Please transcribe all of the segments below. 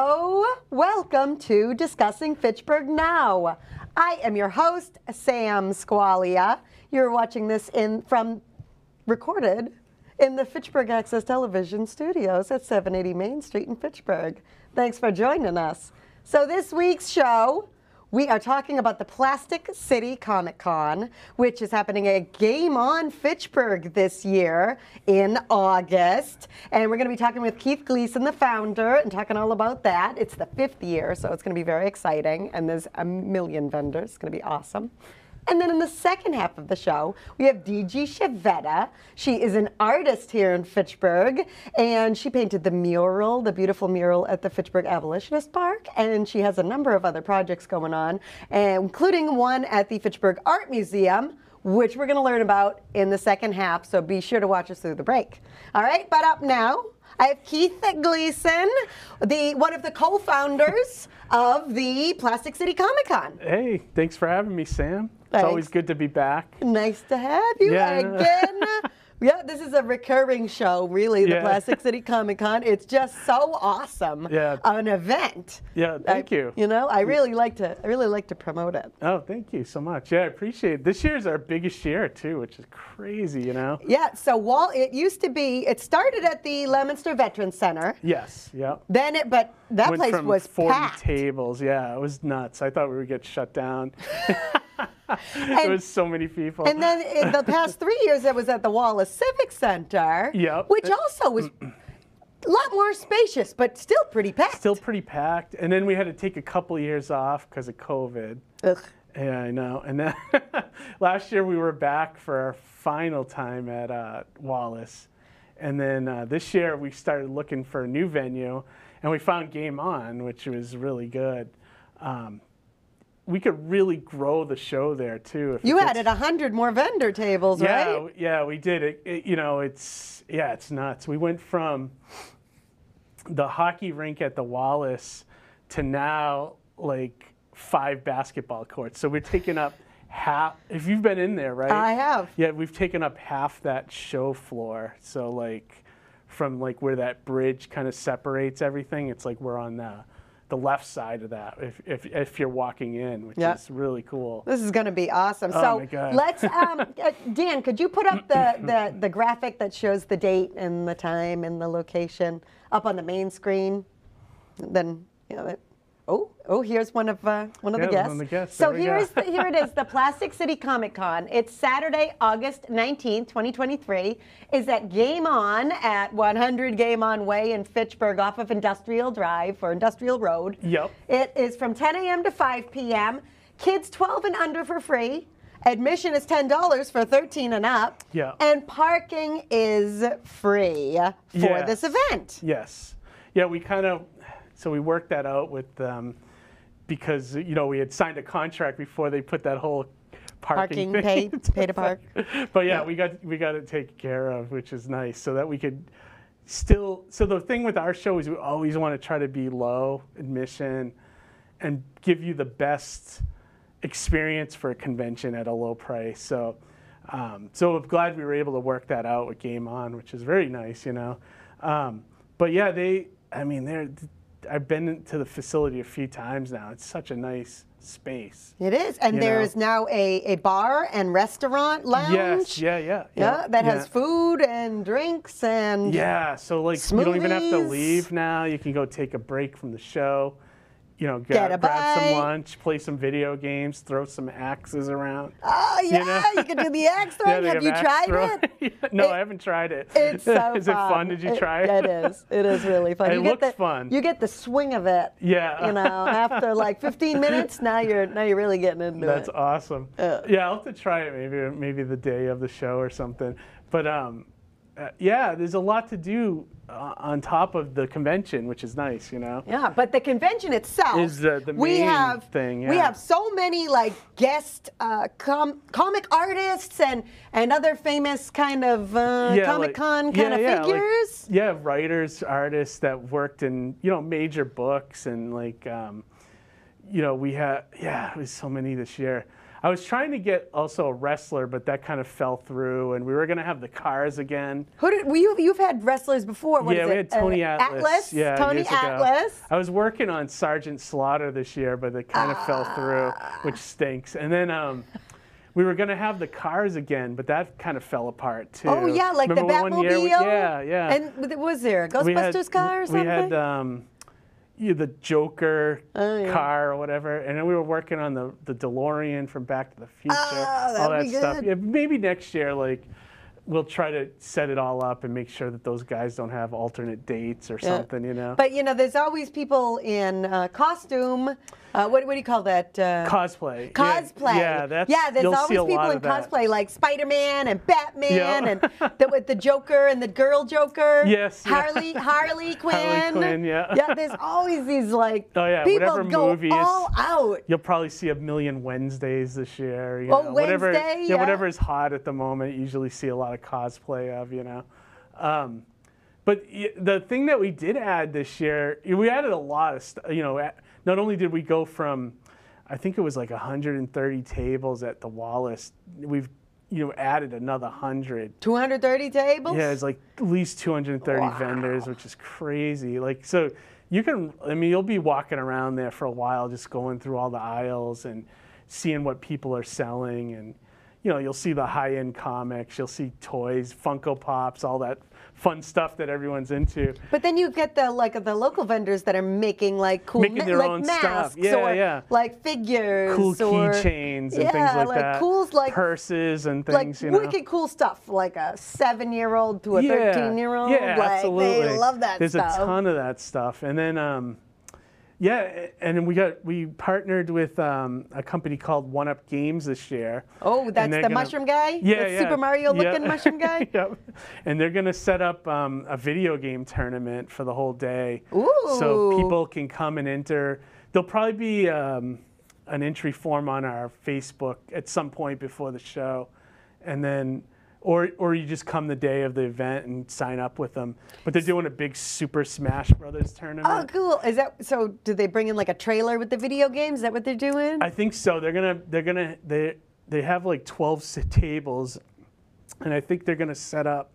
Hello, welcome to Discussing Fitchburg Now. I am your host, Sam Squailia. You're watching this recorded in the Fitchburg Access Television studios at 780 Main Street in Fitchburg. Thanks for joining us. So this week's show, we are talking about the Plastic City Comic Con, which is happening at Game On Fitchburg this year in August. And we're going to be talking with Keith Gleason, the founder, and talking all about that. It's the 5th year, so it's going to be very exciting. And there's a million vendors. It's going to be awesome. And then in the second half of the show, we have Digi Chivetta. She is an artist here in Fitchburg, and she painted the mural, the beautiful mural at the Fitchburg Abolitionist Park, and she has a number of other projects going on, including one at the Fitchburg Art Museum, which we're going to learn about in the second half, so be sure to watch us through the break. All right, but up now, I have Keith Gleason, one of the co-founders of the Plastic City Comic Con. Hey, thanks for having me, Sam. It's always good to be back. Nice to have you again. Yeah, this is a recurring show, really, the Plastic City Comic Con. It's just so awesome. Yeah. An event. Yeah, thank you. You know, I really like to promote it. Oh, thank you so much. Yeah, I appreciate it. This year's our biggest year too, which is crazy, you know. Yeah, so it started at the Leominster Veterans Center. Yes, yeah. But that place was 40 packed. tables. Yeah, it was nuts. I thought we would get shut down. There was so many people. And then in the past 3 years, it was at the Wallace Civic Center, which also was a lot more spacious, but still pretty packed. Still pretty packed. And then we had to take a couple years off because of COVID. Ugh. Yeah, I know. And then last year we were back for our final time at Wallace. And then this year we started looking for a new venue, and we found Game On, which was really good. We could really grow the show there too. You added 100 more vendor tables, right? Yeah, we did. It's nuts. We went from the hockey rink at the Wallace to now like 5 basketball courts. So we're taking up half. If you've been in there, right? I have. Yeah, we've taken up half that show floor. So like from like where that bridge kind of separates everything, it's like we're on the left side of that if you're walking in, which is really cool. This is going to be awesome. Oh so my God. Let's Dan, could you put up the graphic that shows the date and the time and the location up on the main screen? Then here's one of the guests. One of the guests. So here it is, the Plastic City Comic Con. It's Saturday, August 19th, 2023. Is at Game On at 100 Game On Way in Fitchburg off of Industrial Drive or Industrial Road. Yep. It is from 10 a.m. to 5 p.m. Kids 12 and under for free. Admission is $10 for 13 and up. Yeah. And parking is free for this event. Yes. Yeah, we worked that out with them because, we had signed a contract before they put that whole parking thing. pay to park. But we got it taken care of, which is nice, so that we could still. So the thing with our show is we always want to try to be low admission and give you the best experience for a convention at a low price. So I'm glad we were able to work that out with Game On, which is very nice, But yeah, I've been to the facility a few times now. It's such a nice space. It is, and there is now a bar and restaurant lounge. Yes, that has food and drinks and so like smoothies. You don't even have to leave now. You can go take a break from the show. Grab some lunch, play some video games, throw some axes around. Oh, yeah, you can do the axe throwing. Have you tried it? No, I haven't tried it. It's so Is it fun? Did you try it? It is. It is really fun. It looks fun. You get the swing of it. Yeah. After like 15 minutes, now you're really getting into it. That's awesome. Yeah, I'll have to try it maybe the day of the show or something. But there's a lot to do on top of the convention, which is nice, Yeah, but the convention itself is the main thing. Yeah. We have so many like guest comic artists and other famous kind of Comic-Con kind of figures. Writers, artists that worked in major books and like it was so many this year. I was trying to get also a wrestler, but that kind of fell through. And we were going to have the cars again. You've had wrestlers before. What is we it? had Tony Atlas. Yeah, Tony years ago. Atlas. I was working on Sergeant Slaughter this year, but it kind of fell through, which stinks. And then we were going to have the cars again, but that kind of fell apart too. Oh yeah, like Remember the Batmobile. Yeah. And was there a Ghostbusters car or something? We had the Joker car or whatever, and then we were working on the DeLorean from Back to the Future, all that stuff. Yeah, maybe next year, like, we'll try to set it all up and make sure that those guys don't have alternate dates or something, you know. But you know, there's always people in costume. What do you call that? Cosplay. Cosplay. Yeah, there's always people in cosplay, like Spider-Man and Batman, and with the Joker and the girl Joker. Yes. Harley Quinn. Harley Quinn, yeah. Yeah, there's always these like people whatever go movies, all out. You'll probably see a million Wednesdays this year. You know, Wednesday, whatever is hot at the moment, you usually see a lot of cosplay of, you know. But the thing that we did add this year, we added a lot of stuff, you know. Not only did we go from, I think it was like 130 tables at the Wallace, we've added another 100. 230 tables? Yeah, it's like at least 230 vendors, which is crazy. Like, so you can, I mean, you'll be walking around there for a while, just going through all the aisles and seeing what people are selling. And, you know, you'll see the high-end comics, you'll see toys, Funko Pops, all that fun stuff that everyone's into. But then you get the local vendors that are making like cool their own masks stuff. or like figures, cool keychains and things like that. Cool, like purses and things. Like wicked cool stuff, like a 7-year-old to a 13-year-old. Yeah, like, absolutely. They love that There's stuff. There's a ton of that stuff, and then and then we partnered with a company called One Up Games this year. Oh, that's the mushroom guy? Yeah, the Super Mario looking mushroom guy? Yep. And they're going to set up a video game tournament for the whole day. Ooh. So people can come and enter. There'll probably be an entry form on our Facebook at some point before the show. And then or you just come the day of the event and sign up with them. But they're doing a big Super Smash Brothers tournament. Oh, cool! Is that so? Did they bring in like a trailer with the video games? Is that what they're doing? I think so. They have like 12 tables, and I think they're gonna set up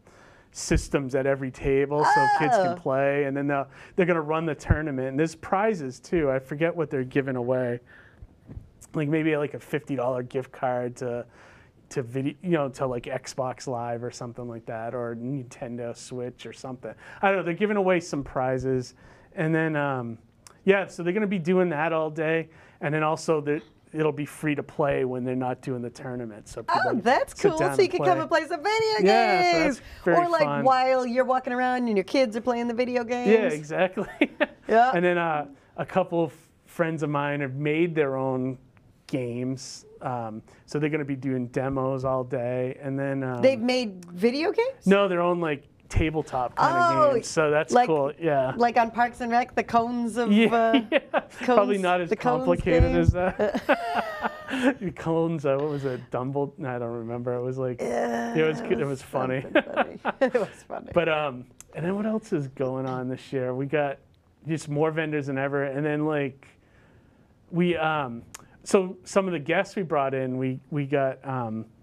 systems at every table so kids can play, and then they're gonna run the tournament. And there's prizes too. I forget what they're giving away. Like maybe like a $50 gift card to video, you know, to like Xbox Live or something like that, or Nintendo Switch or something. I don't know. They're giving away some prizes, and then so they're going to be doing that all day, and then also it'll be free to play when they're not doing the tournament. So that's cool. So you can come and play some video games. Yeah, so that's very or like fun. While you're walking around and your kids are playing the video games. Yeah, exactly. Yeah. And then a couple of friends of mine have made their own games. So they're going to be doing demos all day, and then they've made video games. No, their own like tabletop kind of games. So that's cool. Yeah, like on Parks and Rec, the cones of probably not as complicated as that. The cones. What was it? Dumble? No, I don't remember. It was like it was funny. It was funny. But and then what else is going on this year? We got just more vendors than ever, and then like we So some of the guests we brought in, we got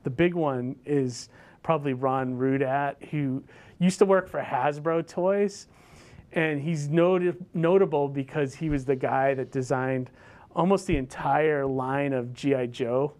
the big one is probably Ron Rudat, who used to work for Hasbro Toys, and he's notable because he was the guy that designed almost the entire line of G.I. Joe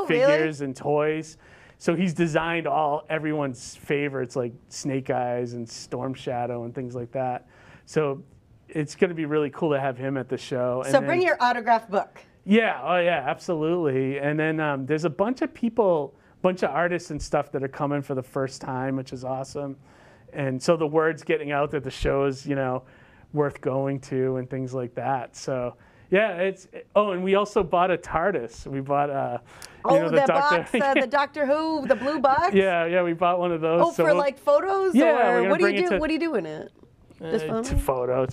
figures and toys. So he's designed everyone's favorites like Snake Eyes and Storm Shadow and things like that. So it's going to be really cool to have him at the show. So bring your autograph book. Yeah, oh yeah, absolutely. And then there's a bunch of people, bunch of artists and stuff that are coming for the first time, which is awesome. And so the word's getting out that the show is, you know, worth going to and things like that. So yeah, and we also bought a TARDIS. We bought the Doctor Who, the blue box. Yeah, we bought one of those. Oh, so for like photos? Yeah, or what do you do? What do you do in it? It's a photo.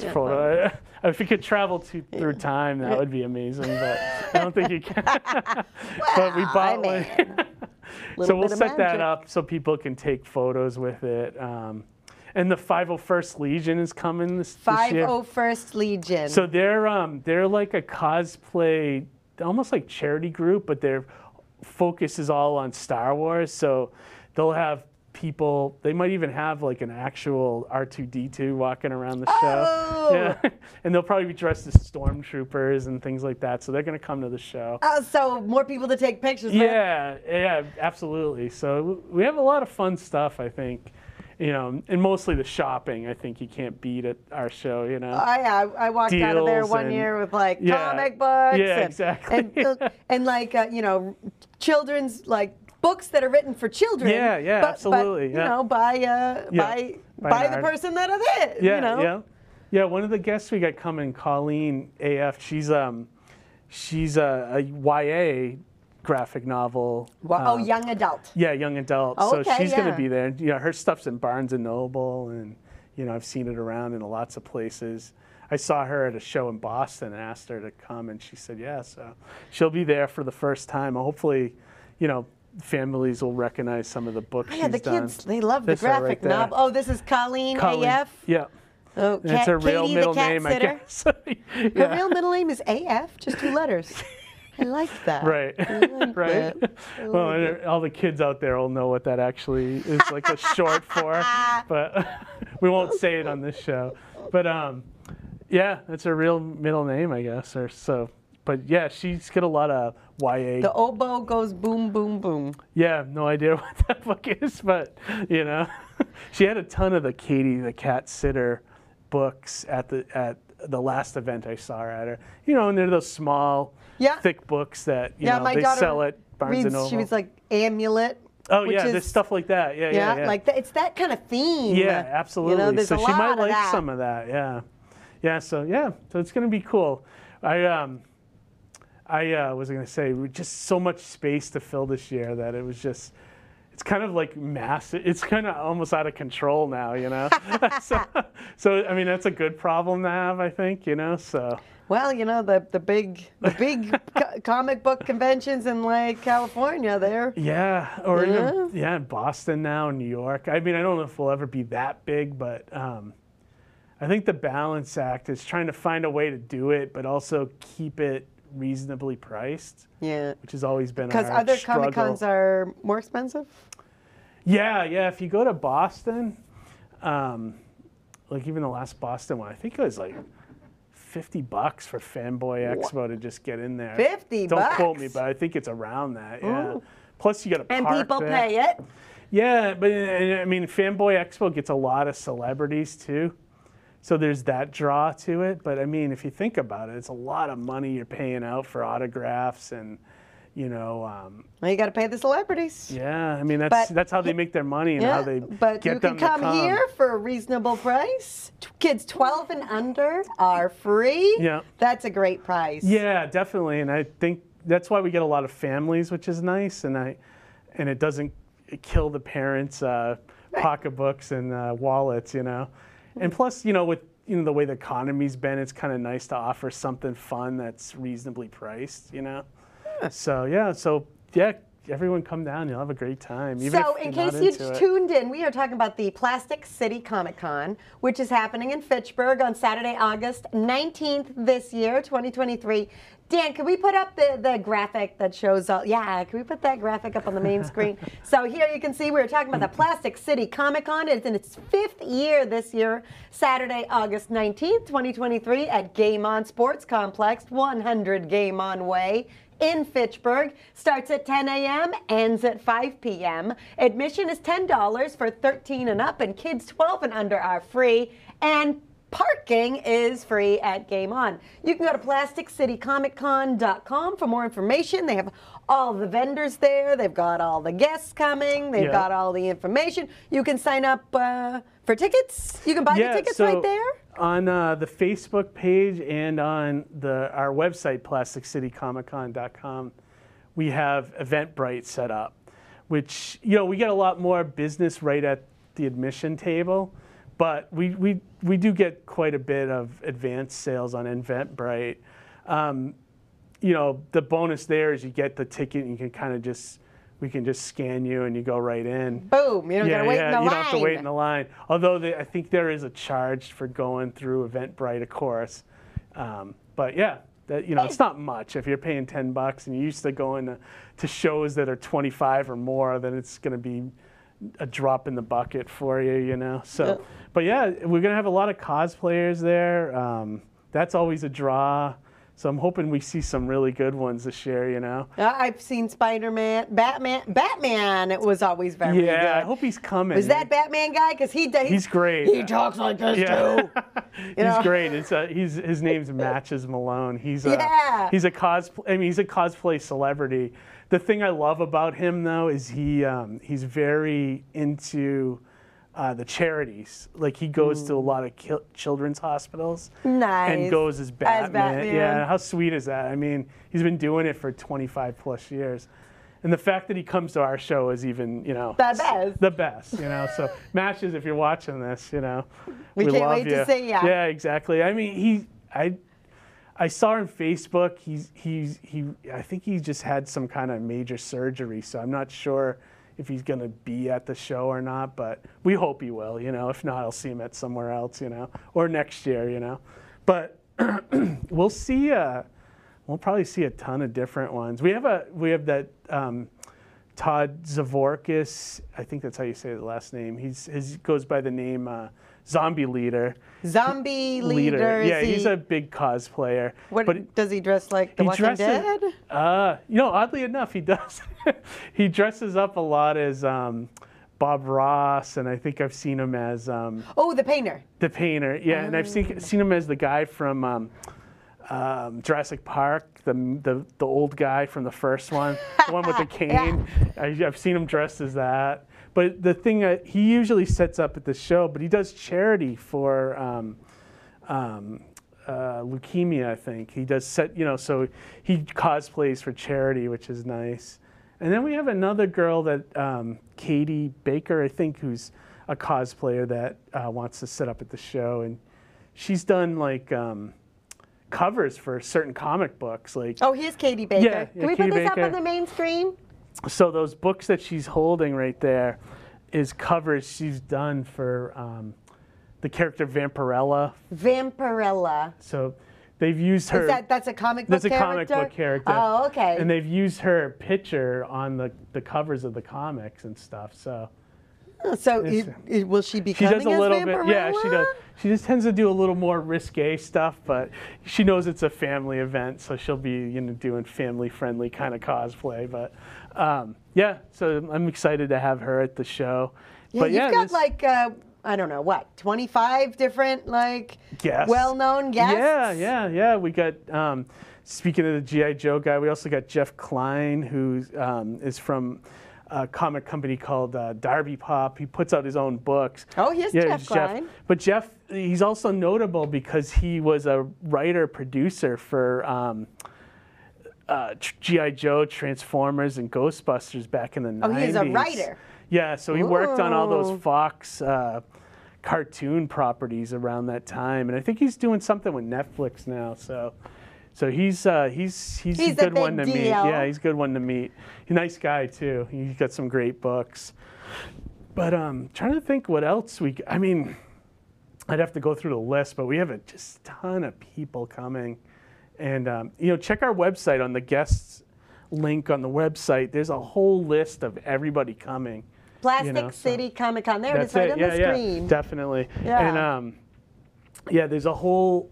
If you could travel through time, that would be amazing. But I don't think you can. But we bought one. So we'll set that up so people can take photos with it. And the 501st Legion is coming this year. 501st Legion. So they're like a cosplay, almost like charity group, but they're focus is all on Star Wars, so they'll have people, they might even have like an actual R2-D2 walking around the show. Oh! Yeah. And they'll probably be dressed as stormtroopers and things like that, so they're going to come to the show. So more people to take pictures with. Yeah, absolutely. So we have a lot of fun stuff, I think. And mostly the shopping, I think you can't beat at our show, I walked out of there one year with like comic books. Yeah, exactly. And like, children's like books that are written for children. Yeah, absolutely. But, by the person that is it. Yeah, one of the guests we got coming, Colleen AF, she's a YA graphic novel. Young adult. Yeah, young adult. Okay, so she's going to be there. Her stuff's in Barnes & Noble, and, I've seen it around in lots of places. I saw her at a show in Boston and asked her to come, and she said yes. So she'll be there for the first time. Hopefully, families will recognize some of the books she's done. The kids, they love the graphic novel. Oh, this is Colleen AF? Yeah. Oh, that's her real middle name, I guess. Her real middle name is AF, just 2 letters. I like that. Right. Right. Well, all the kids out there will know what that actually is like a short for, but we won't say it on this show. But that's her real middle name, I guess, or so. But yeah, she's got a lot of YA. The oboe goes boom, boom, boom. Yeah, no idea what that book is, but she had a ton of the Katie the Cat Sitter books at the last event I saw her at. And they're those small, thick books that my they daughter sell at Barnes & Noble. She was like Amulet. Oh yeah, there's stuff like that. Yeah. Like it's that kind of theme. Yeah, absolutely. So she might like some of that. Yeah. So it's gonna be cool. I was going to say, just so much space to fill this year that it was just, it's kind of like massive. It's kind of almost out of control now, so I mean, that's a good problem to have, I think, so. Well, the big comic book conventions in like California there. Yeah, or even Boston now, New York. I mean, I don't know if we'll ever be that big, but I think the balance act is trying to find a way to do it, but also keep it reasonably priced. Yeah. Which has always been our struggle. Because other Comic-Cons are more expensive? Yeah. If you go to Boston, like even the last Boston one, I think it was like $50 for Fanboy Expo to just get in there. $50? Don't quote me, but I think it's around that, yeah. Ooh. Plus you got to park and people there. Pay it? Yeah, but I mean, Fanboy Expo gets a lot of celebrities too. So there's that draw to it. But I mean, if you think about it, it's a lot of money you're paying out for autographs and, well, you got to pay the celebrities. Yeah, I mean, that's how they make their money and how they get them to come. But you can come here for a reasonable price. Kids 12 and under are free. Yeah. That's a great price. Yeah, definitely. And I think that's why we get a lot of families, which is nice. And it doesn't kill the parents' pocketbooks and wallets, And plus, with the way the economy's been, it's kind of nice to offer something fun that's reasonably priced, So everyone come down. You'll have a great time. So in case you tuned in, we are talking about the Plastic City Comic Con, which is happening in Fitchburg on Saturday, August 19th this year, 2023. Dan, can we put up the graphic that shows all? Yeah, can we put that graphic up on the main screen? So here you can see we're talking about the Plastic City Comic Con. It's in its 5th year this year, Saturday, August 19th, 2023 at Game On Sports Complex, 100 Game On Way in Fitchburg. Starts at 10 a.m., ends at 5 p.m. Admission is $10 for 13 and up, and kids 12 and under are free. And parking is free at Game On. You can go to PlasticCityComicCon.com for more information. They have all the vendors there. They've got all the guests coming. They've got all the information. You can sign up for tickets. You can buy the tickets right there. On the Facebook page and on our website, PlasticCityComicCon.com, we have Eventbrite set up, which, we get a lot more business right at the admission table. But we do get quite a bit of advanced sales on Eventbrite. The bonus there is you get the ticket and you can we can just scan you and you go right in. Boom, you don't gotta wait in the line. You don't have to wait in the line. Although I think there is a charge for going through Eventbrite, of course. But yeah, That, you know, it's not much. If you're paying $10 and you're used to going to shows that are 25 or more, then it's going to be a drop in the bucket for you, you know. So, but yeah, we're going to have a lot of cosplayers there. That's always a draw. So I'm hoping we see some really good ones this year, you know. I've seen Spider-Man, Batman. It was always very good. Yeah, I hope he's coming. Was that Batman guy? Because he's great. He talks like this too. He's great. It's his name's Matches Malone. He's a cosplay celebrity. The thing I love about him though is he's very into the charities. Like he goes to a lot of children's hospitals. Nice. And goes as Batman. Batman. Yeah, how sweet is that? I mean, he's been doing it for 25 plus years. And the fact that he comes to our show is even, you know, the best, you know. So Matches, if you're watching this, you know, we can't love wait you. to see ya. Yeah, exactly. I mean, I saw on Facebook, I think he just had some kind of major surgery, so I'm not sure if he's going to be at the show or not, but we hope he will, you know. If not, I'll see him at somewhere else, you know, or next year, you know. But we'll see, we'll probably see a ton of different ones. We have that Todd Zavorkis, I think that's how you say the last name. He goes by the name Zombie Leader. Zombie Leader. Yeah, he's a big cosplayer. But does he dress like The Walking Dead? You know, oddly enough, he does. He dresses up a lot as Bob Ross, and I think I've seen him as the painter. The painter, yeah, and I've seen him as the guy from Jurassic Park, the old guy from the first one, the one with the cane. I've seen him dressed as that. But the thing he usually sets up at the show, but he does charity for leukemia, I think. He does so he cosplays for charity, which is nice. And then we have another girl that Katie Baker, I think, who's a cosplayer that wants to set up at the show, and she's done like covers for certain comic books. Like here's Katie Baker. Yeah, Can we put this up on the main screen? So those books that she's holding right there is covers she's done for the character Vampirella. Vampirella. So they've used her. That's a comic book character? That's a comic book character. Oh, okay. And they've used her picture on the covers of the comics and stuff. So will she be She does a little Vampirella? bit. Yeah, she does. She just tends to do a little more risque stuff, but she knows it's a family event, so she'll be doing family-friendly kind of cosplay. But yeah, so I'm excited to have her at the show. Yeah, but you've got like I don't know what 25 different like well-known guests. Yeah. We got speaking of the G.I. Joe guy, we also got Jeff Klein, who is from a comic company called Darby Pop. He puts out his own books. Oh, here's Jeff Klein. But Jeff, he's also notable because he was a writer-producer for G.I. Joe, Transformers, and Ghostbusters back in the 90s. Oh, he's a writer. Yeah, so he worked on all those Fox cartoon properties around that time, and I think he's doing something with Netflix now. So he's a good one to meet. Yeah, he's a good one to meet. He's a nice guy too. He's got some great books. But trying to think what else I mean, I'd have to go through the list, but we have just a ton of people coming. And check our website on the guests link on the website. There's a whole list of everybody coming. Plastic City Comic Con. There it is, right on the screen. Yeah, definitely. Yeah. And there's a whole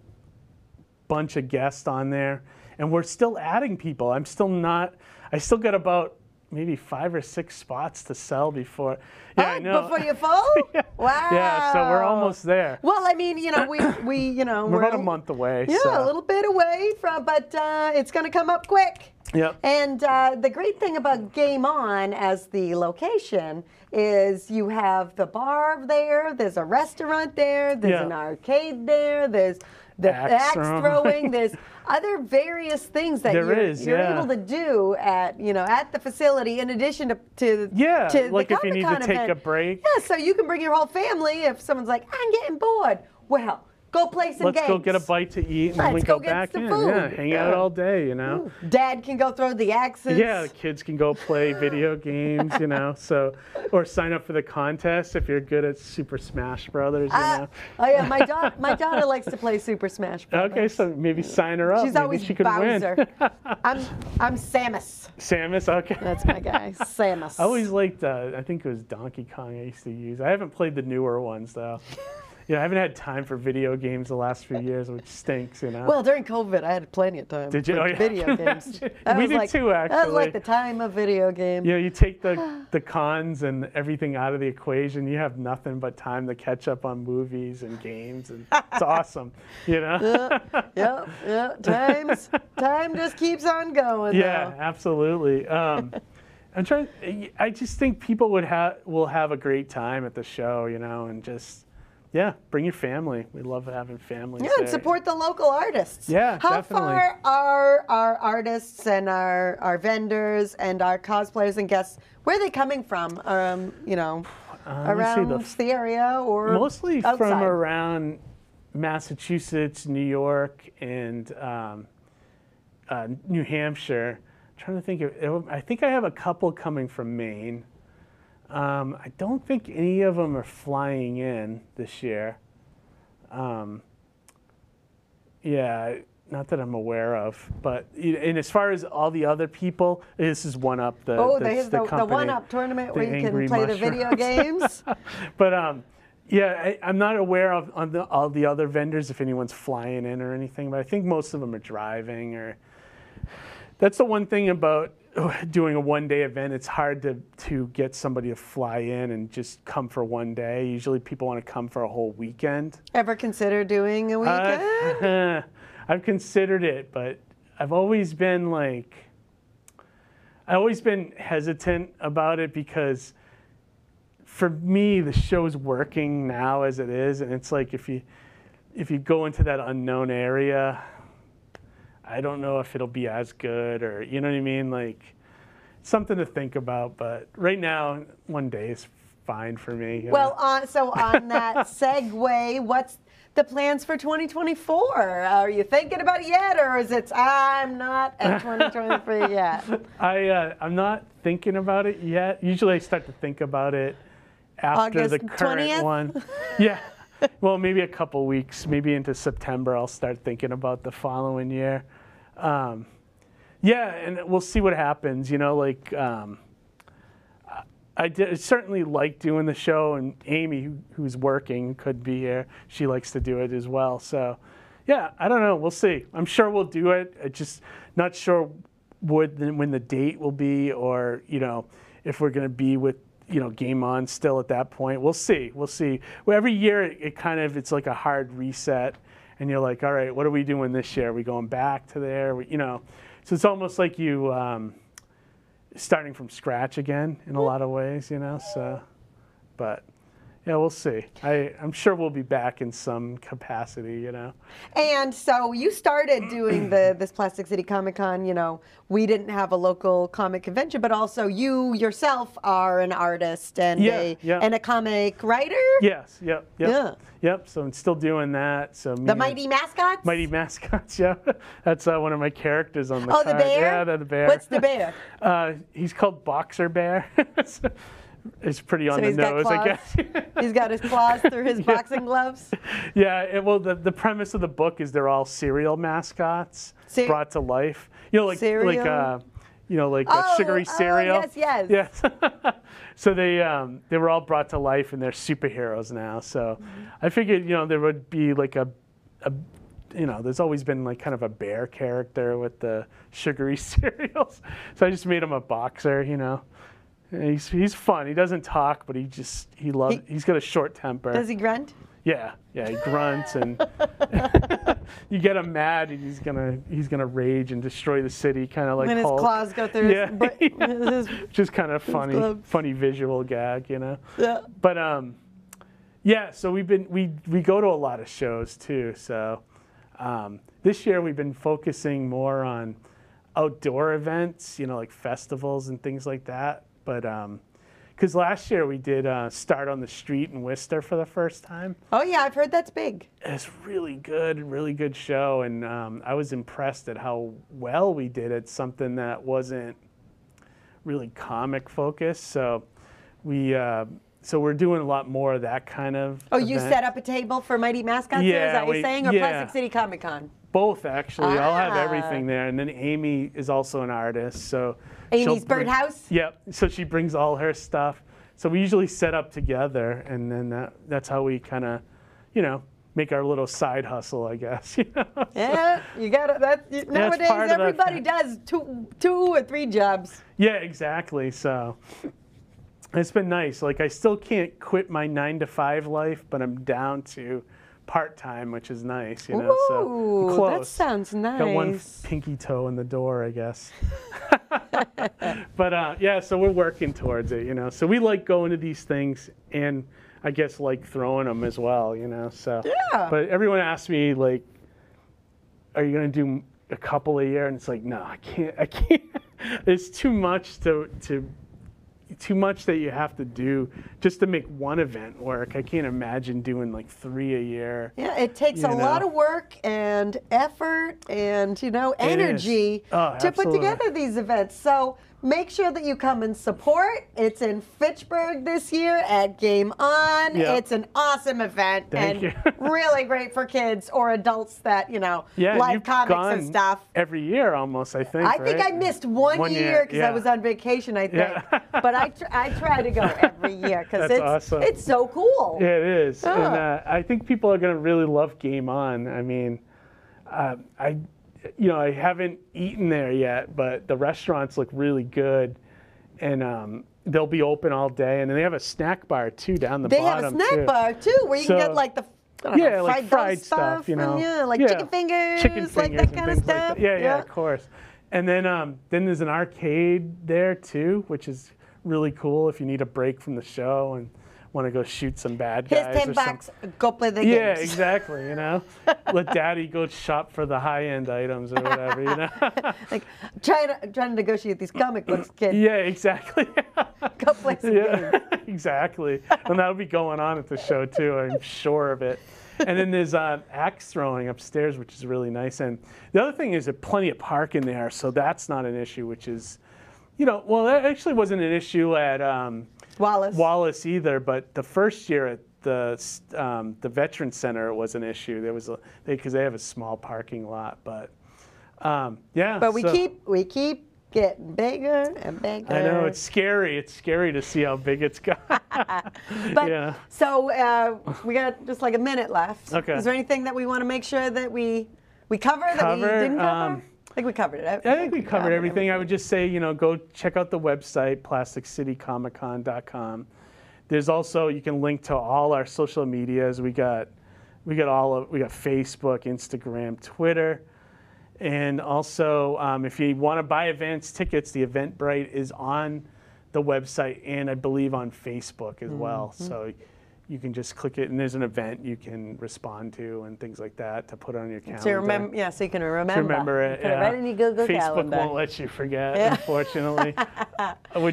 bunch of guests on there, and we're still adding people. I still got about maybe 5 or 6 spots to sell before. Yeah, I know. Before you're full? Yeah. Wow. Yeah, so we're almost there. Well, I mean, we're about a month away. Yeah, so. A little bit away but it's going to come up quick. Yep. And the great thing about Game On as the location is you have the bar there, there's a restaurant there, there's an arcade there, there's the axe throwing, there's other various things that you're able to do at the facility in addition to like the if you need to take a break. Yeah, so you can bring your whole family if someone's like, I'm getting bored. Well, Go play some games. Let's go get a bite to eat, and then we go back in. Food. Yeah, hang out all day, you know. Dad can go throw the axes. Yeah, the kids can go play video games, you know. So, or sign up for the contest if you're good at Super Smash Brothers, you know. Oh yeah, my daughter likes to play Super Smash Brothers. Okay, so maybe sign her up. She's maybe always she could Bowser. win. I'm Samus. Samus, okay. That's my guy, Samus. I always liked, I think it was Donkey Kong I used to use. I haven't played the newer ones, though. Yeah, I haven't had time for video games the last few years, which stinks, you know. Well, during COVID, I had plenty of time. Did you? For Oh, yeah. video games. We did too, actually. That was like the time of video game. You know, you take the cons and everything out of the equation, you have nothing but time to catch up on movies and games, and it's awesome, you know. Yeah. Time just keeps on going. Yeah, though. absolutely. I just think people will have a great time at the show, you know, and just. Yeah, bring your family. We love having families. Yeah, and support the local artists. Yeah, How definitely. far are our artists and our vendors and our cosplayers and guests, where are they coming from? You know, around the area or mostly outside? From around Massachusetts, New York, and New Hampshire. I'm trying to think I think I have a couple coming from Maine. I don't think any of them are flying in this year. Yeah, not that I'm aware of. But and as far as all the other people, this is One Up. The One Up tournament where you can play the video games. But yeah, I'm not aware of all the other vendors if anyone's flying in or anything. But I think most of them are driving. That's the one thing about doing a one-day event. It's hard to get somebody to fly in and just come for one day. Usually people want to come for a whole weekend. Ever consider doing a weekend? I've considered it, but I've always been hesitant about it because for me the show's working now as it is, and it's like if you go into that unknown area, I don't know if it'll be as good, or you know what I mean, like something to think about. But right now, one day is fine for me. Well, so on that segue, what's the plans for 2024? Are you thinking about it yet, or is it I'm not at 2023 yet? I'm not thinking about it yet. Usually, I start to think about it after August the current 20th? one. Yeah. Well, maybe a couple weeks, maybe into September, I'll start thinking about the following year. Yeah, and we'll see what happens. You know, like I certainly like doing the show, and Amy, who's working, could be here. She likes to do it as well. So, yeah, I don't know. We'll see. I'm sure we'll do it. I'm just not sure when the date will be, or you know, if we're going to be with. You know, Game On still at that point. We'll see. We'll see. Well, every year it's like a hard reset, and you're like, all right, what are we doing this year? Are we going back to there? You know, so it's almost like you starting from scratch again in a lot of ways. You know, so, but yeah, we'll see. I'm sure we'll be back in some capacity. You know. And so you started doing this Plastic City Comic Con. You know, we didn't have a local comic convention, but also you yourself are an artist and a comic writer. Yes. Yep. So I'm still doing that. So the Mighty Mascots. Mighty Mascots. Yeah, that's one of my characters on the card. Oh, the bear. Yeah, the bear. What's the bear? He's called Boxer Bear. It's pretty on the nose, I guess. He's got his claws through his boxing gloves. Yeah. Well, the premise of the book is they're all cereal mascots brought to life. You know, like sugary cereal. Yes. So they were all brought to life, and they're superheroes now. So I figured, you know, there would be like there's always been like kind of a bear character with the sugary cereals. So I just made him a boxer, you know. He's fun. He doesn't talk, but he's got a short temper. Does he grunt? Yeah, he grunts, and you get him mad, and he's gonna rage and destroy the city, kind of like when Hulk. His claws go through his just kind of funny visual gag, you know. Yeah. But yeah. So we go to a lot of shows too. So this year we've been focusing more on outdoor events, you know, like festivals and things like that. But because last year we did Start on the Street in Worcester for the first time. Oh yeah, I've heard that's big. It's really good show, and I was impressed at how well we did it. Something that wasn't really comic focused, so we're doing a lot more of that kind of. Oh, you set up a table for Mighty Mascots there? Is that what you're saying? Or Plastic City Comic Con? Both, actually. I'll have everything there. And then Amy is also an artist. So Amy's Birdhouse? Yep. So she brings all her stuff. So we usually set up together, and then that's how we kind of, make our little side hustle, I guess. Yeah, you got it. Nowadays, everybody does two or three jobs. Yeah, exactly. So it's been nice. Like, I still can't quit my 9-to-5 life, but I'm down to part-time, which is nice, Ooh, so I'm close. That sounds nice. Got one pinky toe in the door, I guess. But yeah, so we're working towards it, So we like going to these things, and I guess like throwing them as well, So yeah. But everyone asks me, like, are you going to do a couple a year? And it's like, no, I can't. It's too much too much that you have to do just to make one event work. I can't imagine doing like 3 a year. Yeah, it takes a lot of work and effort and, energy to put together these events. So make sure that you come and support. It's in Fitchburg this year at Game On. Yep. It's an awesome event Thank you. really great for kids or adults that, like comics and stuff. Every year almost, I think. I think I missed one year because I was on vacation, I think. Yeah. But I try to go every year because awesome. It's so cool. Yeah, it is. And I think people are going to really love Game On. I mean, I haven't eaten there yet, but the restaurants look really good, and they'll be open all day. And then they have a snack bar too down the bottom. They have a snack bar too, where you can get like the fried stuff, and, like chicken fingers, like that kind of stuff. Like yeah, of course. And then there's an arcade there too, which is really cool if you need a break from the show and want to go shoot some bad guys. Here's $10, go play the games. Yeah, exactly, Let daddy go shop for the high-end items or whatever, Like, trying to negotiate these comic books, kid. Yeah, exactly. Go play some games. Exactly. And that'll be going on at the show, too, I'm sure of it. And then there's axe throwing upstairs, which is really nice. And the other thing is there's plenty of parking there, so that's not an issue, which is, well, that actually wasn't an issue at Wallace either, but the first year at the Veterans Center it was an issue. There was because they have a small parking lot, but yeah. But we keep getting bigger and bigger. I know, it's scary. It's scary to see how big it's got. But so we got just like a minute left. Okay. Is there anything that we want to make sure that we cover that we didn't cover? I think we covered it. I think we covered everything. I would just say, go check out the website, plasticcitycomiccon.com. There's also, you can link to all our social medias. We got Facebook, Instagram, Twitter. And also, if you want to buy events tickets, the Eventbrite is on the website and I believe on Facebook as well. So you can just click it, and there's an event you can respond to and things like that to put on your calendar. So you remember, so you can remember. To remember it. Put it right in your Google calendar. Facebook won't let you forget, unfortunately.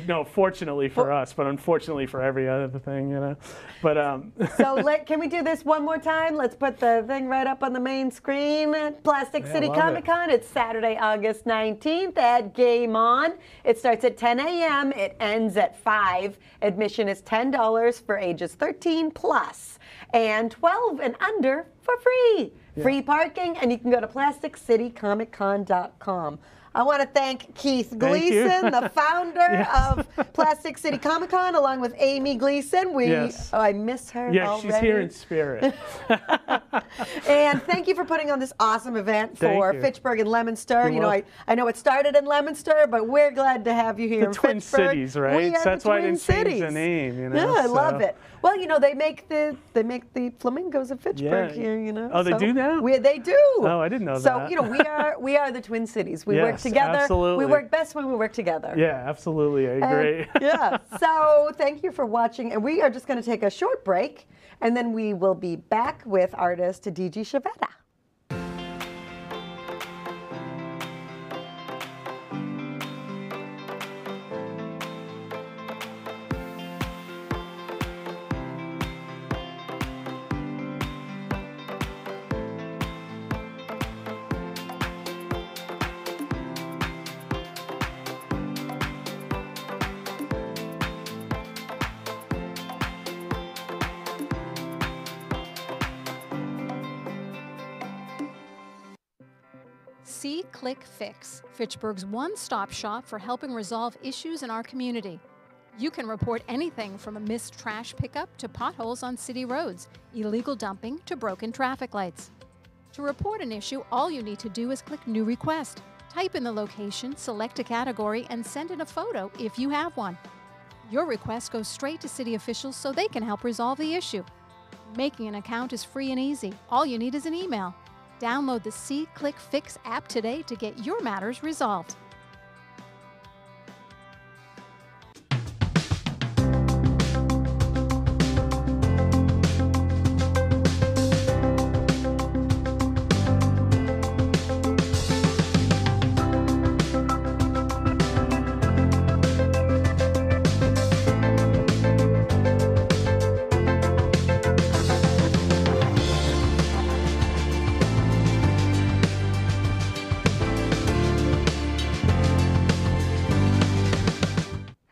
No, fortunately for us, but unfortunately for every other thing, But so can we do this one more time? Let's put the thing right up on the main screen. Plastic City Comic Con. It's Saturday, August 19th at Game On. It starts at 10 a.m. It ends at 5. Admission is $10 for ages 13 plus and 12 and under for free. Yeah. Free parking, and you can go to plasticcitycomiccon.com. I want to thank Keith Gleason, the founder of Plastic City Comic Con, along with Amy Gleason. I miss her already. She's here in spirit. And thank you for putting on this awesome event for Fitchburg and Leominster. I know it started in Leominster, but we're glad to have you here in Twin Fitchburg. Cities, right? So that's why I didn't change the name. Yeah, I love it. Well, they make the flamingos of Fitchburg here. Oh, they do now? They do. Oh, I didn't know that. So we are the Twin Cities. We work together. Absolutely. We work best when we work together. Yeah, absolutely. I agree. So thank you for watching, and we are just going to take a short break, and then we will be back with artist Digi Chivetta. See, Click, Fix, Fitchburg's one-stop shop for helping resolve issues in our community. You can report anything from a missed trash pickup to potholes on city roads, illegal dumping to broken traffic lights. To report an issue, all you need to do is click New Request. Type in the location, select a category, and send in a photo if you have one. Your request goes straight to city officials so they can help resolve the issue. Making an account is free and easy. All you need is an email. Download the See, Click, Fix app today to get your matters resolved.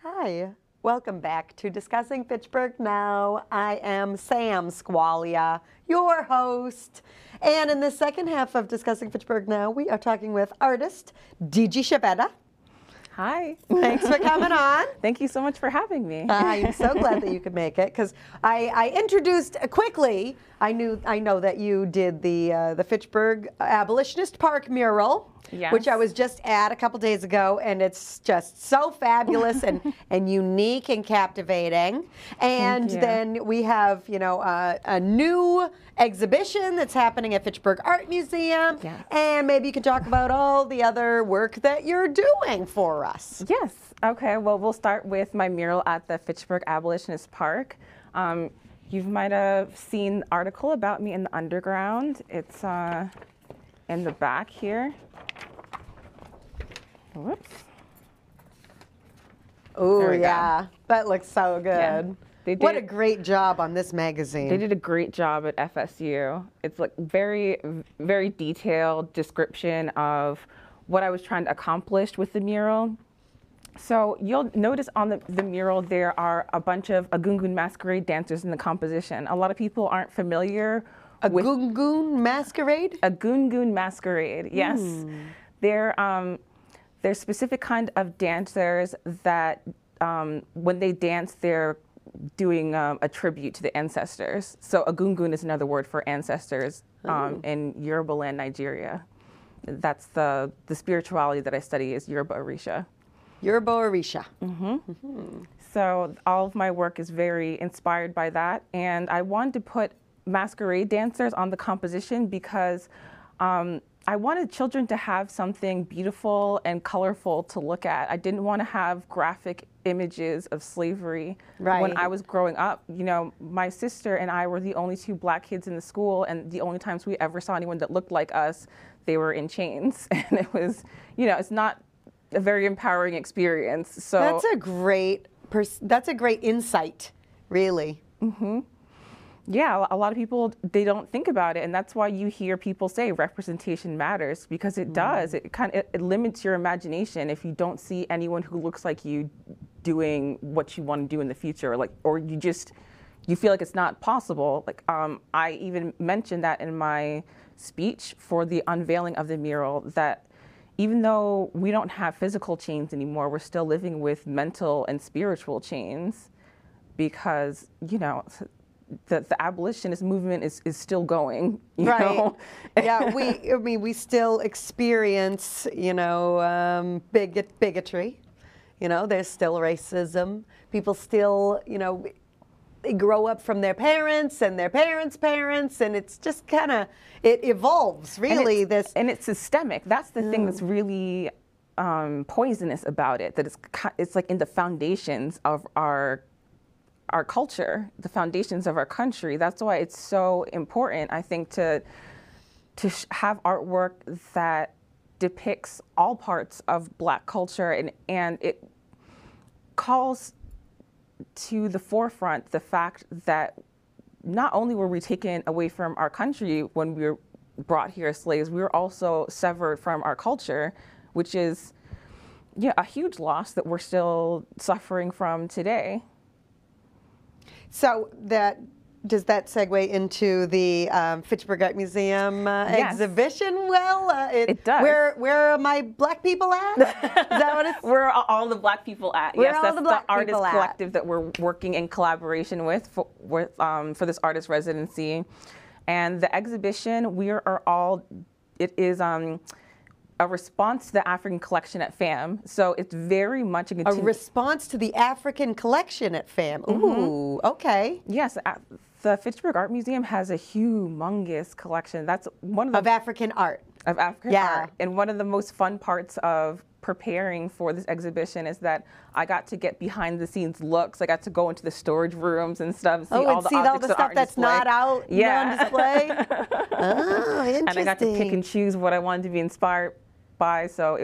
Hi, welcome back to Discussing Fitchburg Now. I am Sam Squailia, your host. And in the second half of Discussing Fitchburg Now, we are talking with artist Digi Chivetta. Hi. Thanks for coming on. Thank you so much for having me. I am so glad that you could make it because I introduced quickly. I know that you did the Fitchburg Abolitionist Park mural, Yes. which I was just at a couple days ago, and it's just so fabulous and unique and captivating. And you. then we have a new exhibition that's happening at Fitchburg Art Museum, Yes. and maybe you can talk about all the other work that you're doing for us. Yes. Okay. Well, we'll start with my mural at the Fitchburg Abolitionist Park. You might have seen an article about me in the underground. It's in the back here. Whoops. Oh There we go. yeah, that looks so good. They What a did- great job on this magazine. They did a great job at FSU. It's like very, very detailed description of what I was trying to accomplish with the mural. So you'll notice on the mural there are a bunch of Agungun masquerade dancers in the composition. A lot of people aren't familiar A with Gungun masquerade? Agungun masquerade. Yes, they're specific kind of dancers that when they dance, they're doing a tribute to the ancestors. So Agungun is another word for ancestors in Yoruba land, Nigeria. That's the spirituality that I study is Yoruba Orisa. Yoruba Orisa. So all of my work is very inspired by that. And I wanted to put masquerade dancers on the composition because I wanted children to have something beautiful and colorful to look at. I didn't want to have graphic images of slavery. Right. When I was growing up, my sister and I were the only two black kids in the school, and the only times we ever saw anyone that looked like us, they were in chains. And it was, it's not a very empowering experience. So that's a great insight, really. yeah, a lot of people, they don't think about it, and that's why you hear people say representation matters, because it does. It limits your imagination if you don't see anyone who looks like you doing what you want to do in the future, or you feel like it's not possible. I even mentioned that in my speech for the unveiling of the mural, that even though we don't have physical chains anymore, we're still living with mental and spiritual chains, because the abolitionist movement is still going. You know? Yeah, we still experience, bigotry. There's still racism. People still, they grow up from their parents and their parents' parents, and it's just it evolves, really. And it's systemic. That's the thing that's really poisonous about it, that it's like in the foundations of our culture, the foundations of our country. That's why it's so important, I think, to have artwork that depicts all parts of Black culture, and it calls to the forefront the fact that not only were we taken away from our country when we were brought here as slaves, we were also severed from our culture, which is a huge loss that we're still suffering from today. So that does that segue into the Fitchburg Art Museum exhibition? Well, it does. Where are my black people at? Is that what it's? Where are all the black people at? Where Yes, are that's all the the black artist people at? collective that we're working in collaboration with for this artist residency. And the exhibition, it is a response to the African collection at FAM. So it's very much a response to the African collection at FAM. Ooh, okay. Yes, the Fitchburg Art Museum has a humongous collection. That's one of African art. Of African art. And one of the most fun parts of preparing for this exhibition is that I got to get behind the scenes looks. I got to go into the storage rooms and stuff, see all the stuff that's not out on display. Oh, interesting. And I got to pick and choose what I wanted to be inspired by. So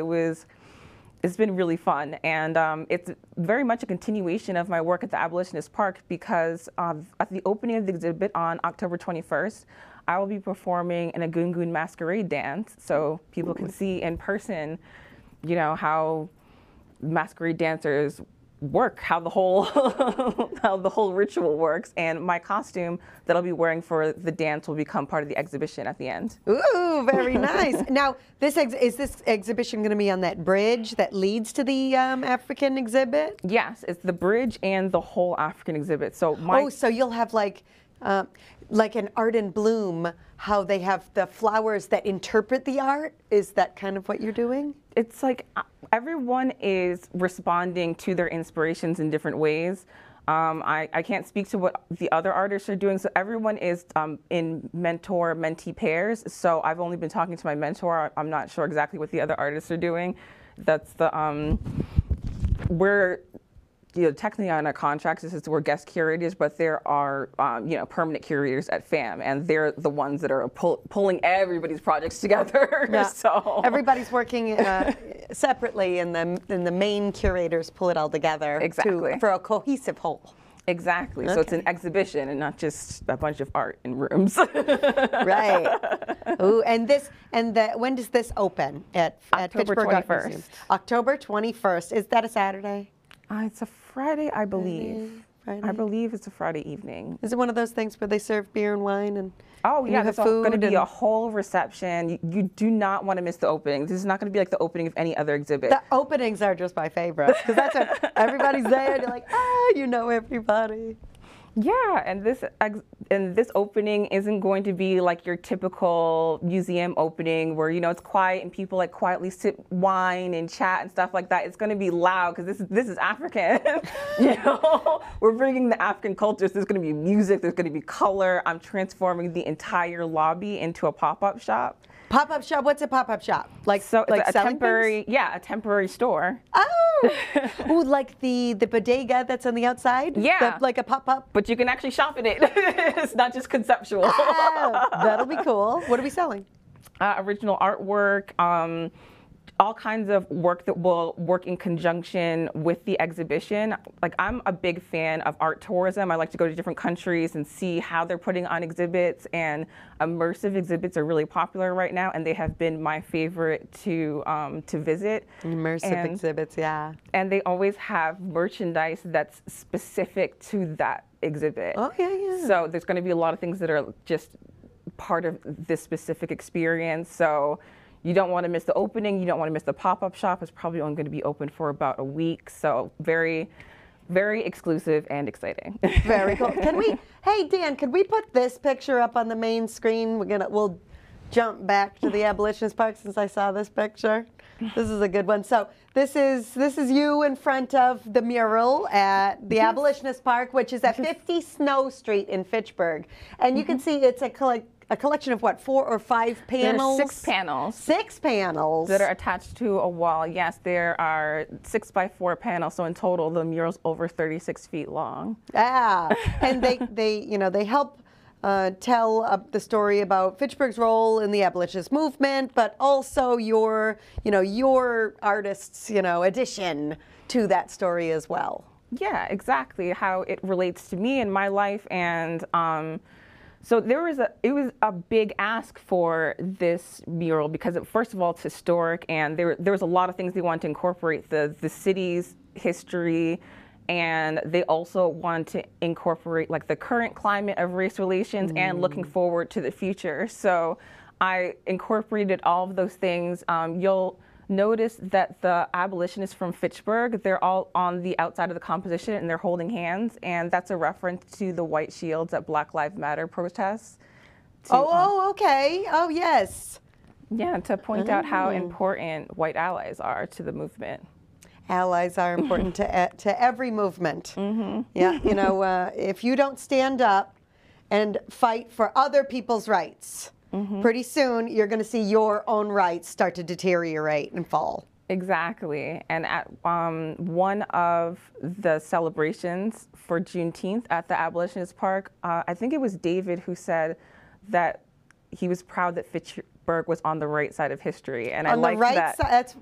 it's been really fun. And it's very much a continuation of my work at the Abolitionist Park, because at the opening of the exhibit on October 21st, I will be performing an Agungun masquerade dance, so people can see in person, you know, how masquerade dancers work, how the whole how the whole ritual works. And my costume that I'll be wearing for the dance will become part of the exhibition at the end. Ooh, very nice. Now, is this exhibition going to be on that bridge that leads to the African exhibit? Yes, it's the bridge and the whole African exhibit. So so you'll have like an art in bloom, how they have the flowers that interpret the art? Is that kind of what you're doing? It's like everyone is responding to their inspirations in different ways. I can't speak to what the other artists are doing, so everyone is in mentor-mentee pairs. So I've only been talking to my mentor. I'm not sure exactly what the other artists are doing. That's the we're technically on a contract, we're guest curators, but there are permanent curators at FAM, and they're the ones that are pulling everybody's projects together. Yeah. So everybody's working separately, and the main curators pull it all together for a cohesive whole. Exactly. Okay. So it's an exhibition and not just a bunch of art in rooms. Right. Ooh, when does this open at October Fitchburg 21st. October 21st. Is that a Saturday? It's a Friday, I believe. Friday. I believe it's a Friday evening. Is it one of those things where they serve beer and wine and yeah, there's going to be a whole reception. You do not want to miss the opening. This is not going to be like the opening of any other exhibit. The openings are just my favorite, because that's when everybody's there and you're like, you know everybody. Yeah, and this opening isn't going to be like your typical museum opening where it's quiet and people like quietly sip wine and chat and stuff like that. It's going to be loud because this is African. We're bringing the African culture. So there's going to be music. There's going to be color. I'm transforming the entire lobby into a pop-up shop. Pop-up shop? What's a pop-up shop? It's a temporary, a temporary store. Oh, ooh, like the bodega that's on the outside? Yeah. Like a pop-up? But you can actually shop in it. It's not just conceptual. Oh, that'll be cool. What are we selling? Original artwork, all kinds of work that will work in conjunction with the exhibition. Like, I'm a big fan of art tourism. I like to go to different countries and see how they're putting on exhibits, and immersive exhibits are really popular right now, and they have been my favorite to visit. Immersive exhibits, yeah. And they always have merchandise that's specific to that exhibit. Oh, yeah. So there's going to be a lot of things that are just part of this specific experience. So you don't want to miss the opening. You don't want to miss the pop-up shop. It's probably only going to be open for about a week. So very, very exclusive and exciting. Very cool. Hey Dan, could we put this picture up on the main screen? We'll jump back to the Abolitionist Park since I saw this picture. This is a good one. So this is you in front of the mural at the Abolitionist Park, which is at 50 Snow Street in Fitchburg. And you can see it's a collection of what, 4 or 5 panels? There are 6 panels. 6 panels. That are attached to a wall. Yes, there are 6x4 panels. So in total, the mural's over 36 feet long. Yeah, and they help tell the story about Fitchburg's role in the abolitionist movement, but also your artist's, addition to that story as well. Yeah, exactly. How it relates to me and my life. And so it was a big ask for this mural because, first of all, it's historic, and there was a lot of things they wanted to incorporate, the city's history And they also want to incorporate like the current climate of race relations and looking forward to the future. So I incorporated all of those things. You'll notice that the abolitionists from Fitchburg, they're all on the outside of the composition and they're holding hands. And that's a reference to the white shields at Black Lives Matter protests. Okay. Oh, yes. Yeah, to point out how important white allies are to the movement. Allies are important to every movement. Yeah, you know, if you don't stand up and fight for other people's rights, pretty soon you're going to see your own rights start to deteriorate and fall. Exactly. And at one of the celebrations for Juneteenth at the Abolitionist Park, I think it was David who said that he was proud that Fitchburg was on the right side of history, and I like that.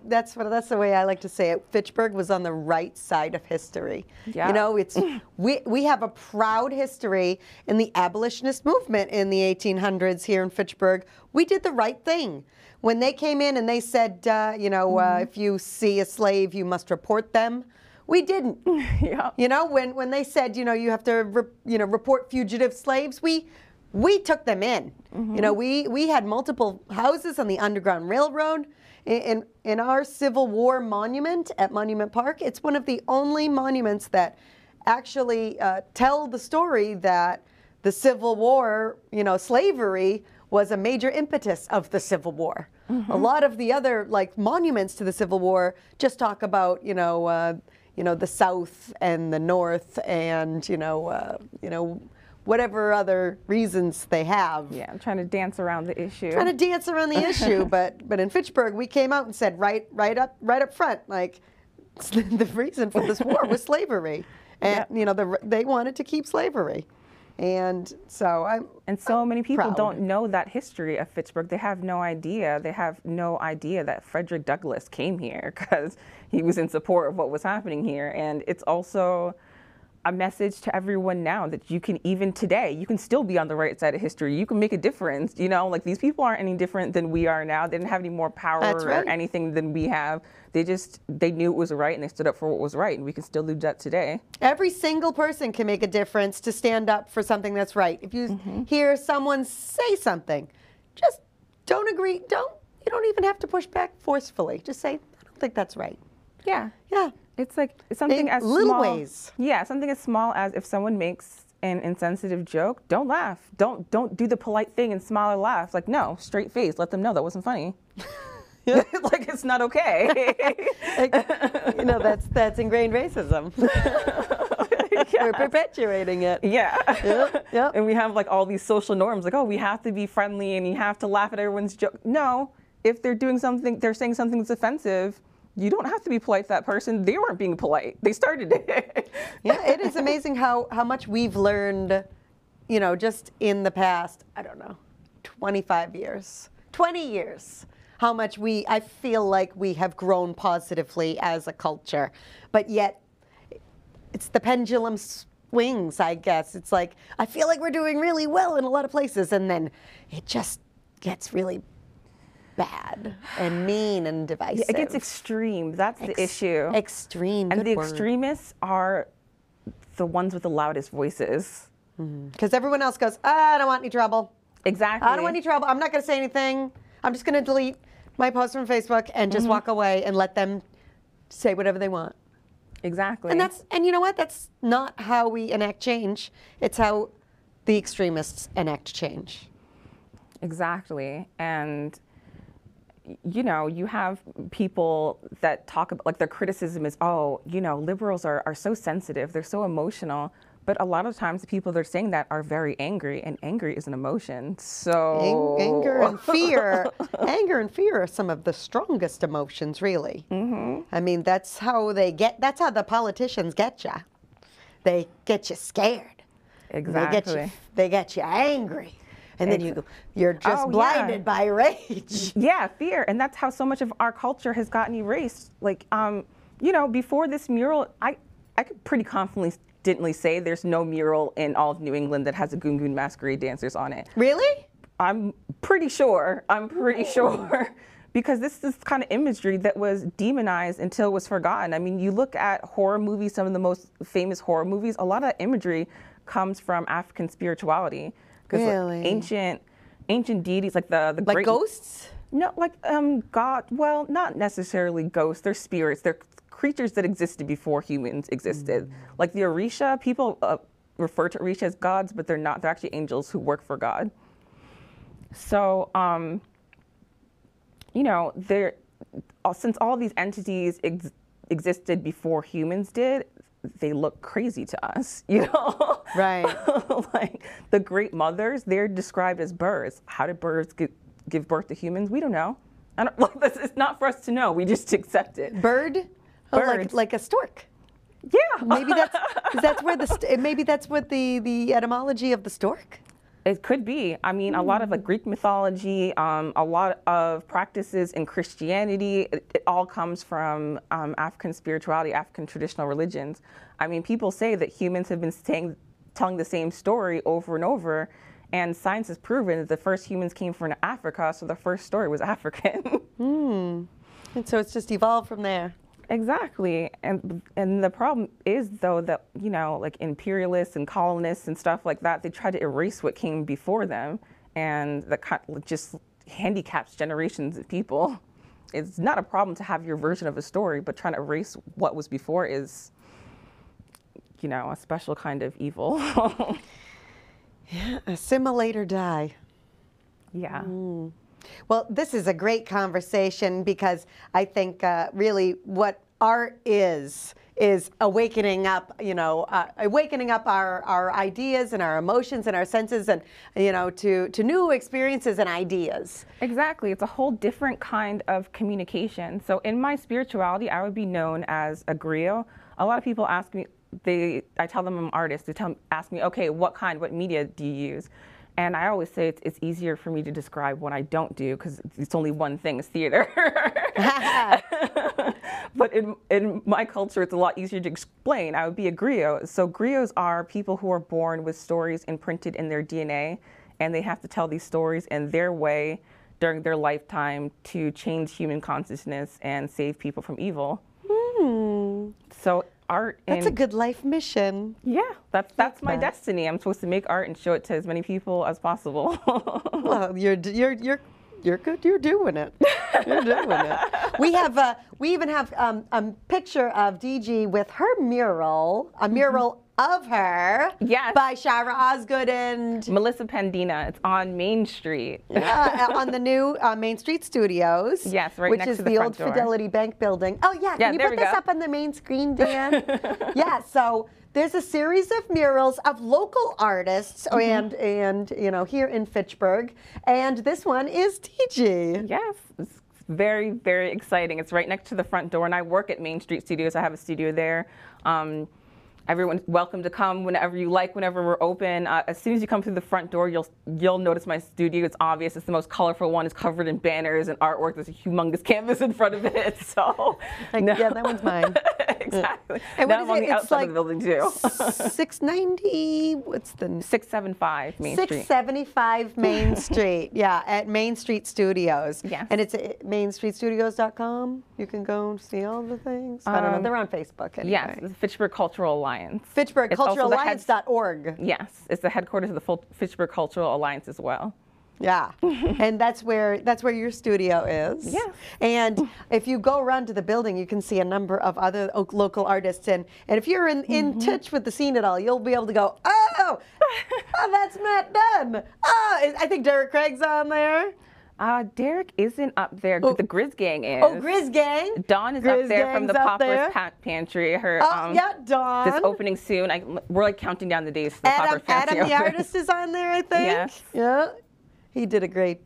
That's the way I like to say it. Fitchburg was on the right side of history. Yeah. You know, it's we have a proud history in the abolitionist movement in the 1800s here in Fitchburg. We did the right thing when they came in and they said, if you see a slave, you must report them. We didn't. Yeah. You know, when they said, you have to report fugitive slaves, we took them in. You know, we had multiple houses on the Underground Railroad. In our Civil War monument at Monument Park, it's one of the only monuments that actually tell the story that the Civil War, slavery was a major impetus of the Civil War. A lot of the other monuments to the Civil War just talk about, the South and the North and, whatever other reasons they have. Yeah, I'm trying to dance around the issue. But in Fitchburg, we came out and said right up front, the reason for this war was slavery, and they wanted to keep slavery, and so so many people proud. Don't know that history of Fitchburg. They have no idea. They have no idea that Frederick Douglass came here because he was in support of what was happening here, and it's also a message to everyone now that you can, even today, you can still be on the right side of history. You can make a difference. These people aren't any different than we are now. They didn't have any more power or anything than we have. They knew it was right and they stood up for what was right, and we can still do that today. Every single person can make a difference to stand up for something that's right. If you hear someone say something, just don't agree. You don't even have to push back forcefully. Just say, I don't think that's right. Yeah. Yeah. It's like something as little small, ways. Yeah, something as small as if someone makes an insensitive joke, don't laugh. Don't do the polite thing and smile or laugh. No, straight face. Let them know that wasn't funny. It's not okay. That's ingrained racism. Yeah. We're perpetuating it. Yeah. Yep. And we have all these social norms, we have to be friendly and you have to laugh at everyone's joke. No, if they're saying something that's offensive, you don't have to be polite to that person. They weren't being polite. They started it. Yeah, it is amazing how much we've learned, just in the past, 25 years, 20 years, how much I feel like we have grown positively as a culture. But yet, it's the pendulum swings, I guess. It's I feel like we're doing really well in a lot of places, and then it just gets really bad and mean and divisive. It gets extreme. That's the issue. Extreme. And the extremists are the ones with the loudest voices. Because everyone else goes, I don't want any trouble. Exactly. I don't want any trouble. I'm not going to say anything. I'm just going to delete my post from Facebook and just walk away and let them say whatever they want. Exactly. And you know what? That's not how we enact change. It's how the extremists enact change. Exactly. And you have people that talk about, their criticism is, liberals are so sensitive, they're so emotional. But a lot of times the people that are saying that are very angry, and angry is an emotion. So anger and fear. Anger and fear are some of the strongest emotions, really. I mean, that's how the politicians get you. They get you scared. Exactly. They get you angry. And then you're just blinded by rage. Yeah, fear. And that's how so much of our culture has gotten erased. Before this mural, I could pretty confidently say there's no mural in all of New England that has a Gungun masquerade dancers on it. Really? I'm pretty sure. because this is kind of imagery that was demonized until it was forgotten. I mean, you look at horror movies, some of the most famous horror movies, a lot of that imagery comes from African spirituality. Really? Like ancient deities, like the Like great ghosts? No, like God. Well, not necessarily ghosts. They're spirits. They're creatures that existed before humans existed. Like the Orisa, people refer to Orisa as gods, but they're not. They're actually angels who work for God. So, you know, since all these entities existed before humans did, they look crazy to us, you know? Right. Like the great mothers, they're described as birds. How did birds give birth to humans? We don't know. It's not for us to know. We just accept it. Bird? Oh, like a stork. Yeah. Maybe maybe that's what the etymology of the stork. It could be. I mean, a lot of like Greek mythology, a lot of practices in Christianity, it all comes from African spirituality, African traditional religions. I mean, people say that humans have been telling the same story over and over, and science has proven that the first humans came from Africa, so the first story was African. And so it's just evolved from there. Exactly. And the problem is, though, that, you know, like imperialists and colonists and stuff like that, they try to erase what came before them, and that just handicaps generations of people. It's not a problem to have your version of a story, but trying to erase what was before is, you know, a special kind of evil. Yeah, assimilate or die. Yeah. Well, this is a great conversation because I think really what art is awakening up, you know, awakening up our ideas and our emotions and our senses, and, you know, to new experiences and ideas. Exactly. It's a whole different kind of communication. So in my spirituality, I would be known as a griot. A lot of people ask me, I tell them I'm an artist. They ask me, okay, what media do you use? And I always say it's easier for me to describe what I don't do because it's only one thing, it's theater. But in my culture, it's a lot easier to explain. I would be a griot. So griots are people who are born with stories imprinted in their DNA, and they have to tell these stories in their way during their lifetime to change human consciousness and save people from evil. So art. That's a good life mission. Yeah, that's my destiny. I'm supposed to make art and show it to as many people as possible. Well, you're good. You're doing it. You're doing it. We even have a picture of Digi with her mural, a mural of her. Yes. By Shara Osgood and Melissa Pandina. It's on Main Street. On the new Main Street Studios. Yes, right which next is to the the front old door. Fidelity Bank building. Oh yeah, can you put this up on the main screen, Dan? Yeah. So there's a series of murals of local artists and you know, here in Fitchburg, and this one is Digi. Yes. It's very, very exciting. It's right next to the front door, and I work at Main Street Studios. I have a studio there. Everyone's welcome to come whenever you like, whenever we're open. As soon as you come through the front door, you'll notice my studio. It's obvious. It's the most colorful one. It's covered in banners and artwork. There's a humongous canvas in front of it. So yeah, that one's mine. Exactly. And now what I'm is on it? the It's outside like of the building too. 690. What's the 675 Main Street. 675 Main Street. Yeah, at Main Street Studios. Yes. And it's at mainstreetstudios.com. You can go see all the things. I don't know. They're on Facebook anyway. Yes, the Fitchburg Cultural Alliance. FitchburgCulturalAlliance.org. Yes, it's the headquarters of the Fitchburg Cultural Alliance as well. Yeah, and that's where your studio is. Yes. And if you go around to the building, you can see a number of other local artists. And if you're in touch with the scene at all, you'll be able to go, oh, that's Matt Dunn. Oh, I think Derek Craig's on there. Derek isn't up there, but the Grizz Gang is. Oh, Grizz Gang. Dawn is Grizz up there from the Gang's up Poppers there. Pantry. Her, yeah, Dawn. This opening soon. We're like counting down the days. For the Poppers Pantry Adam the artist is on there, I think. Yes. Yeah. He did a great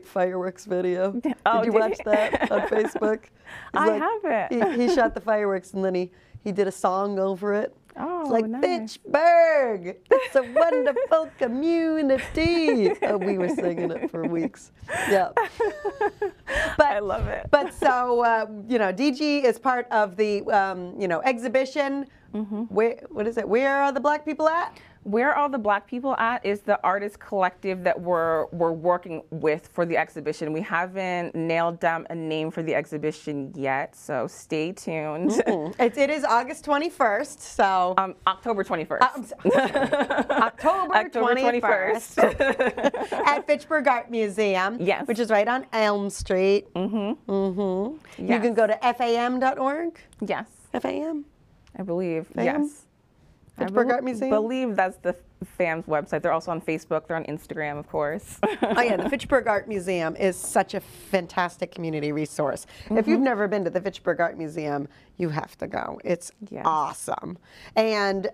fireworks video. Oh, did you watch that on Facebook? I haven't. He shot the fireworks and then he did a song over it. Oh, it's like, nice. Fitchburg, it's a wonderful community. Oh, we were singing it for weeks. Yeah. But, I love it. But so, you know, Digi is part of the, you know, exhibition. What is it? Where are the black people at? Where All the Black People At is the artist collective that we're working with for the exhibition. We haven't nailed down a name for the exhibition yet, so stay tuned. It is August 21st, so... October 21st. October 21st. At Fitchburg Art Museum, yes, which is right on Elm Street. Yes. You can go to fam.org? Yes. FAM? I believe, FAM? yes. Fitchburg Art Museum? I believe that's the FAM's website. They're also on Facebook. They're on Instagram, of course. Oh yeah, the Fitchburg Art Museum is such a fantastic community resource. If you've never been to the Fitchburg Art Museum, you have to go. It's awesome. And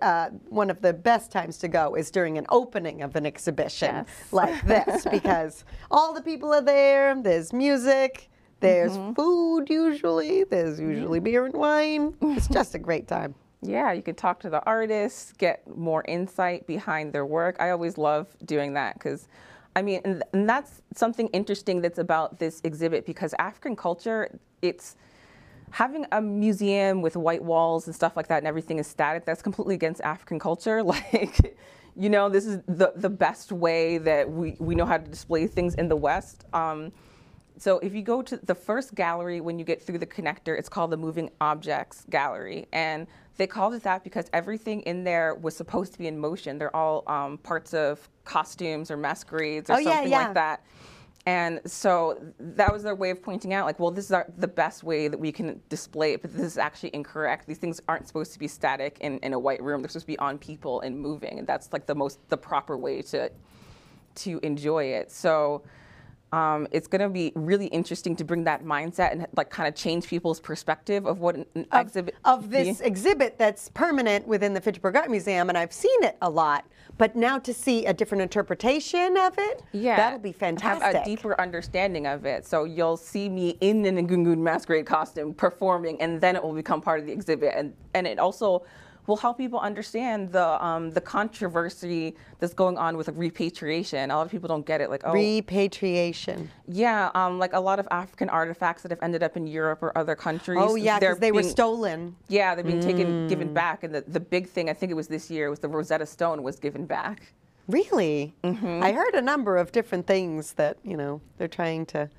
one of the best times to go is during an opening of an exhibition like this, because all the people are there, there's music, there's food usually, there's usually beer and wine. It's just a great time. Yeah, you can talk to the artists, get more insight behind their work. I always love doing that because, I mean, and that's something interesting that's about this exhibit, because African culture, it's having a museum with white walls and stuff like that and everything is static. That's completely against African culture. Like, you know, this is the best way that we know how to display things in the West. So if you go to the first gallery when you get through the connector, it's called the Moving Objects Gallery. And they called it that because everything in there was supposed to be in motion. They're all parts of costumes or masquerades or something like that. And so that was their way of pointing out, like, well, this is the best way that we can display it, but this is actually incorrect. These things aren't supposed to be static in a white room. They're supposed to be on people and moving. And that's like the proper way to enjoy it. So it's going to be really interesting to bring that mindset and like kind of change people's perspective of what an exhibit of this exhibit that's permanent within the Fitchburg Art Museum, and I've seen it a lot. But now to see a different interpretation of it, that'll be fantastic. Have a deeper understanding of it. So you'll see me in an Ngungun masquerade costume performing, and then it will become part of the exhibit, and it also will help people understand the controversy that's going on with repatriation. A lot of people don't get it. Like, oh, repatriation. Yeah, like a lot of African artifacts that have ended up in Europe or other countries. Oh yeah, because they were stolen. Yeah, they're being given back. And the big thing, I think it was this year, was the Rosetta Stone was given back. Really? I heard a number of different things that, you know, they're trying to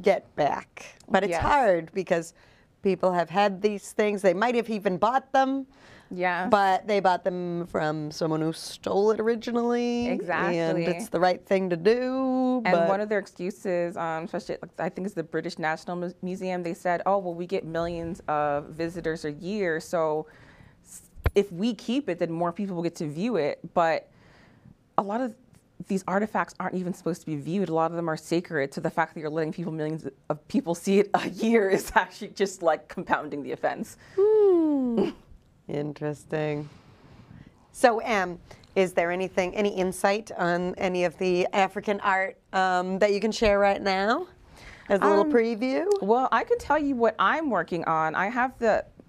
get back. But it's hard because people have had these things. They might have even bought them. Yeah. But they bought them from someone who stole it originally. Exactly. And it's the right thing to do. And one of their excuses, especially I think it's the British National Museum, they said, oh, well, we get millions of visitors a year, so if we keep it, then more people will get to view it. But a lot of these artifacts aren't even supposed to be viewed. A lot of them are sacred. So the fact that you're letting millions of people see it a year is actually just like compounding the offense. Interesting. So, is there any insight on any of the African art that you can share right now as a little preview? Well, I could tell you what I'm working on. I have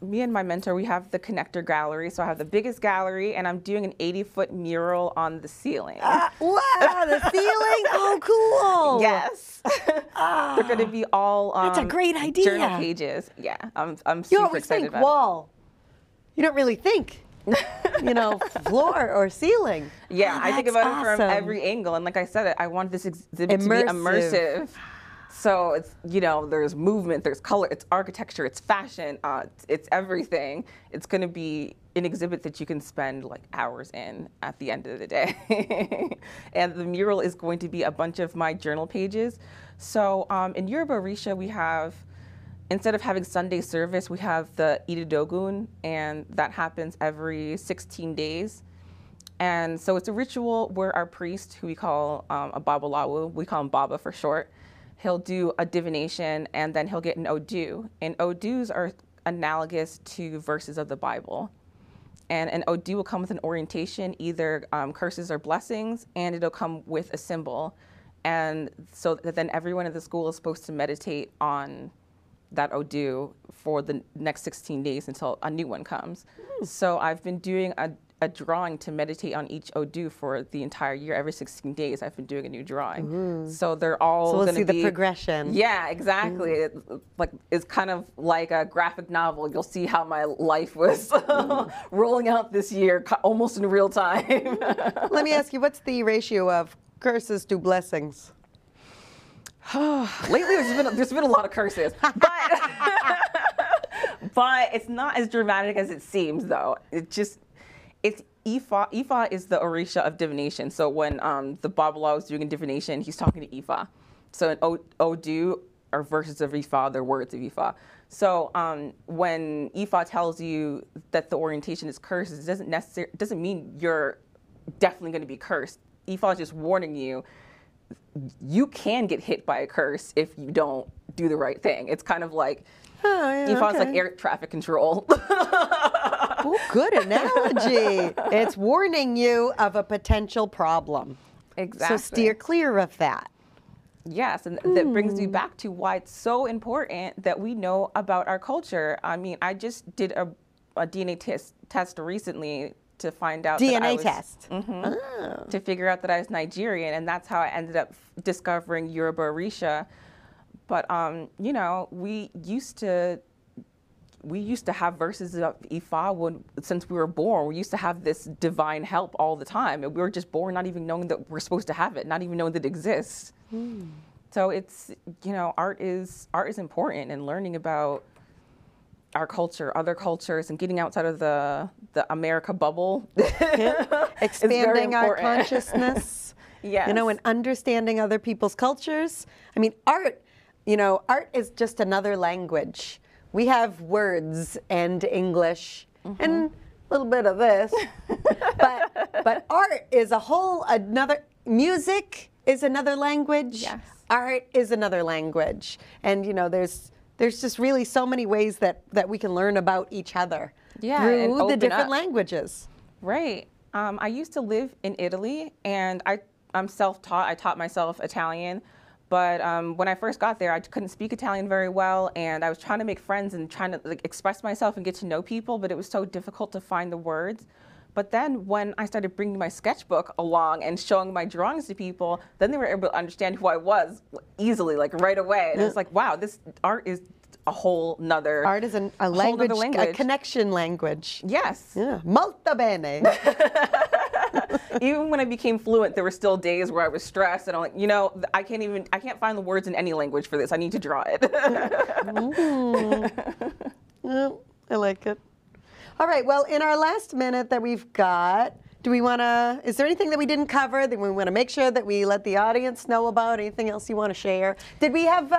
me and my mentor, we have the connector gallery. So I have the biggest gallery, and I'm doing an 80-foot mural on the ceiling. Wow, the ceiling? Oh, cool. Yes. They're going to be all that's a great idea. Journal pages. Yeah, I'm super excited about wall. You don't really think, you know, floor or ceiling. Yeah, I think about it from every angle. And like I said, I want this exhibit to be immersive. So it's, you know, there's movement, there's color, it's architecture, it's fashion, it's everything. It's going to be an exhibit that you can spend like hours in at the end of the day. And the mural is going to be a bunch of my journal pages. So in Yoruba Orisa, we have, instead of having Sunday service, we have the Ididogun, and that happens every 16 days. And so it's a ritual where our priest, who we call a Babalawo, we call him Baba for short, he'll do a divination, and then he'll get an Odu. And Odus are analogous to verses of the Bible. And an Odu will come with an orientation, either curses or blessings, and it'll come with a symbol. And so that then everyone in the school is supposed to meditate on that Odu for the next 16 days until a new one comes. So I've been doing a drawing to meditate on each Odu for the entire year. Every 16 days, I've been doing a new drawing. So they're all So going we'll to see be the progression. Yeah, exactly. It's kind of like a graphic novel. You'll see how my life was rolling out this year, almost in real time. Let me ask you, what's the ratio of curses to blessings? Lately, there's been a lot of curses, but it's not as dramatic as it seems, though. It's Ifa. Ifa is the Orisha of divination. So when the Babalawo is doing a divination, he's talking to Ifa. So an Odu are verses of Ifa, they're words of Ifa. So when Ifa tells you that the orientation is cursed, it doesn't mean you're definitely going to be cursed. Ifa is just warning you. You can get hit by a curse if you don't do the right thing. It's kind of like Ifa is like air traffic control. Oh, good analogy. It's warning you of a potential problem. Exactly. So steer clear of that. Yes, and that brings me back to why it's so important that we know about our culture. I mean, I just did a DNA test recently to find out DNA that test. To figure out that I was Nigerian, and that's how I ended up discovering Yoruba Orisa. But you know, we used to have verses of Ifa since we were born. We used to have this divine help all the time, and we were just born not even knowing that we're supposed to have it, not even knowing that it exists. So it's, you know, art is important, and learning about our culture, other cultures, and getting outside of the America bubble. Expanding our consciousness. Yes. You know, and understanding other people's cultures. I mean, art, you know, art is just another language. We have words and English and a little bit of this, but art is a whole another. Music is another language. Yes. Art is another language, and you know, there's just really so many ways that we can learn about each other through the different languages. Right. I used to live in Italy, and I'm self-taught. I taught myself Italian. But when I first got there, I couldn't speak Italian very well, and I was trying to make friends and trying to express myself and get to know people, but it was so difficult to find the words. But then when I started bringing my sketchbook along and showing my drawings to people, then they were able to understand who I was easily, like right away. And it was like, wow, this art is a whole nother art is a language, a connection language. Yes. Yeah. Molto bene. Even when I became fluent, there were still days where I was stressed, and I'm like, you know, I can't find the words in any language for this. I need to draw it. Yeah, I like it. All right, well, in our last minute that we've got, is there anything that we didn't cover that we want to make sure that we let the audience know about? Anything else you want to share? Did we have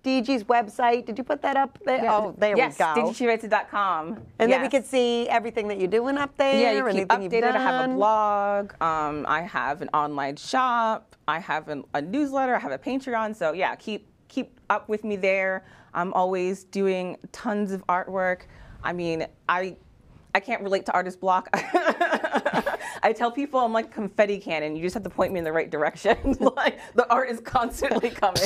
Digi's website? Did you put that up there? Yeah. Oh, there yes, we go. DigiChivetta.com. And then we could see everything that you're doing up there. Yeah, you keep anything updated. You've done. I have a blog. I have an online shop. I have a newsletter. I have a Patreon. So yeah, keep up with me there. I'm always doing tons of artwork. I mean, I can't relate to artist block. I tell people I'm like confetti cannon. You just have to point me in the right direction. Like the art is constantly coming.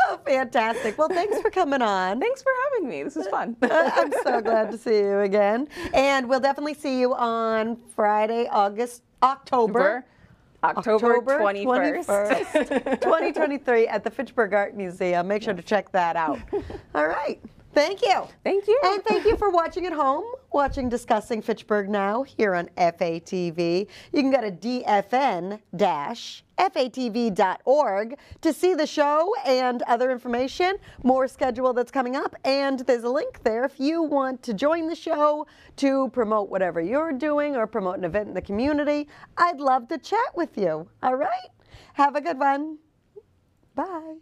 Oh, fantastic. Well, thanks for coming on. Thanks for having me. This is fun. I'm so glad to see you again. And we'll definitely see you on Friday, October 21st, 2023 at the Fitchburg Art Museum. Make sure to check that out. All right. Thank you. Thank you. And thank you for watching at home, Discussing Fitchburg Now here on FATV. You can go to dfn-fatv.org to see the show and other information, more schedule that's coming up, and there's a link there if you want to join the show to promote whatever you're doing or promote an event in the community. I'd love to chat with you. All right? Have a good one. Bye.